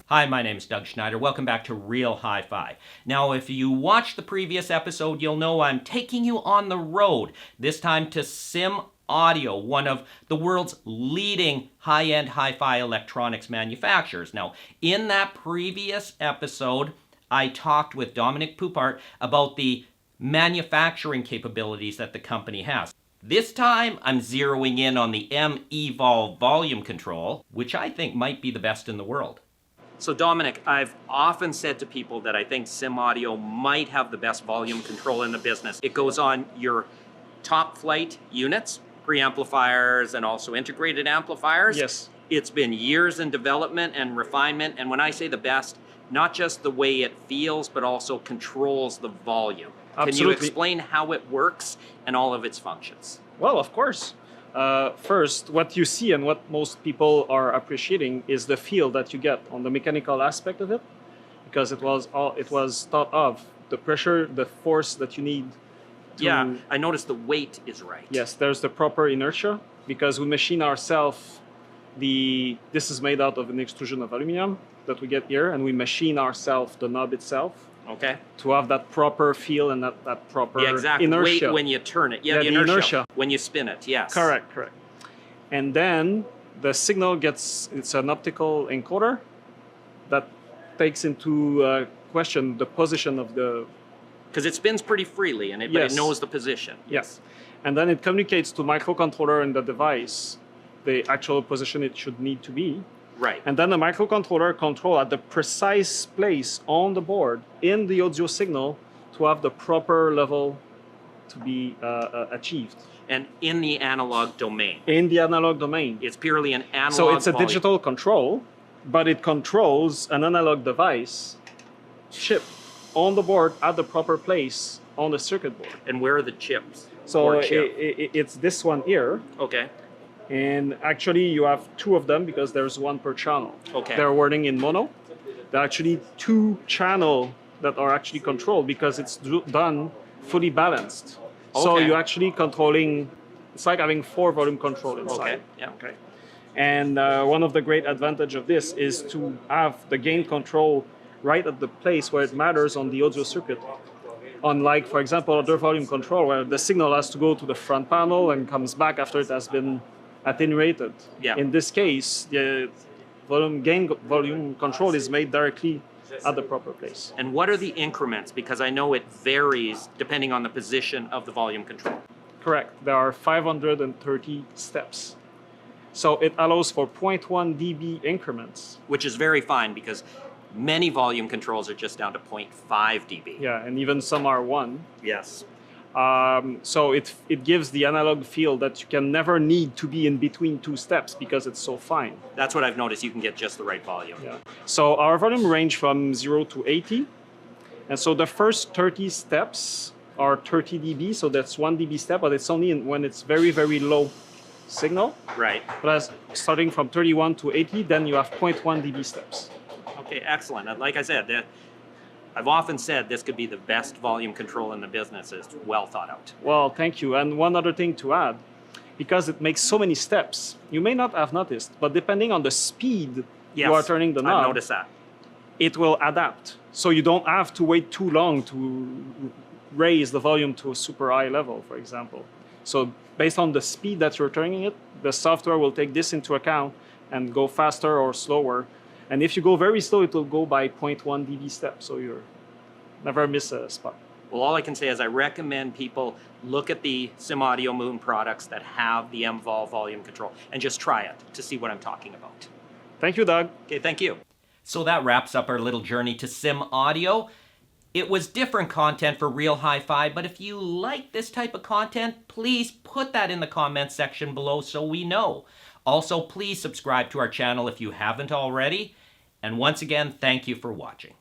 Hi, my name is Doug Schneider. Welcome back to Real Hi-Fi. Now, if you watched the previous episode, you'll know I'm taking you on the road, this time to Simaudio, one of the world's leading high-end hi-fi electronics manufacturers. Now, in that previous episode, I talked with Dominic Poupart about the manufacturing capabilities that the company has. This time, I'm zeroing in on the M-eVol volume control, which I think might be the best in the world. So Dominic, I've often said to people that I think Simaudio might have the best volume control in the business. It goes on your top flight units, preamplifiers and also integrated amplifiers. Yes. It's been years in development and refinement, and when I say the best, not just the way it feels, but also controls the volume. Absolutely. Can you explain how it works and all of its functions? Well, of course. First, what you see and what most people are appreciating is the feel that you get on the mechanical aspect of it, because it was thought of the pressure, the force that you need. Yeah, I noticed the weight is right. Yes, there's the proper inertia because we machine ourselves. This is made out of an extrusion of aluminum that we get here, and we machine ourselves the knob itself. Okay. To have that proper feel and that proper exact inertia. weight when you turn it. Yeah, the inertia when you spin it, yes. Correct. And then the signal it's an optical encoder that takes into question the position of the... Because it spins pretty freely, but it knows the position. Yes. And then it communicates to microcontroller in the device the actual position it should need to be. Right. And then the microcontroller control at the precise place on the board in the audio signal to have the proper level to be achieved. And in the analog domain. In the analog domain. It's purely an analog So it's a volume. digital control, but it controls an analog device chip on the board at the proper place on the circuit board. And where are the chips? So it's this one here. Okay. And actually you have two of them because there's one per channel. Okay. They're working in mono. There are actually two channels that are actually controlled because it's done fully balanced. Okay. So you're actually controlling, it's like having 4 volume control inside. Okay. Yeah. Okay. And one of the great advantage of this is to have the gain control right at the place where it matters on the audio circuit. Unlike, for example, other volume control where the signal has to go to the front panel and comes back after it has been attenuated. Yeah. In this case, the volume control is made directly at the proper place. And what are the increments? Because I know it varies depending on the position of the volume control. Correct. There are 530 steps. So it allows for 0.1 dB increments. Which is very fine because many volume controls are just down to 0.5 dB. Yeah, and even some are 1. Yes. So it gives the analog feel that you can never need to be in between 2 steps because it's so fine. That's what I've noticed. You can get just the right volume. Yeah. So our volume range from 0 to 80. And so the first 30 steps are 30 dB. So that's 1 dB step, but it's only when it's very, very low signal. Right. But starting from 31 to 80, then you have 0.1 dB steps. Okay, excellent. Like I said, I've often said this could be the best volume control in the business. It's well thought out. Well, thank you. And one other thing to add, because it makes so many steps, you may not have noticed, but depending on the speed you are turning the knob, I've noticed that. It will adapt. So you don't have to wait too long to raise the volume to a super high level, for example. So based on the speed that you're turning it, the software will take this into account and go faster or slower. And if you go very slow, it will go by 0.1 dB step. So you'll never miss a spot. Well, all I can say is I recommend people look at the Simaudio Moon products that have the M-eVol volume control and just try it to see what I'm talking about. Thank you, Doug. Okay, thank you. So that wraps up our little journey to Simaudio. It was different content for Real Hi-Fi, but if you like this type of content, please put that in the comments section below so we know. Also, please subscribe to our channel if you haven't already. And once again, thank you for watching.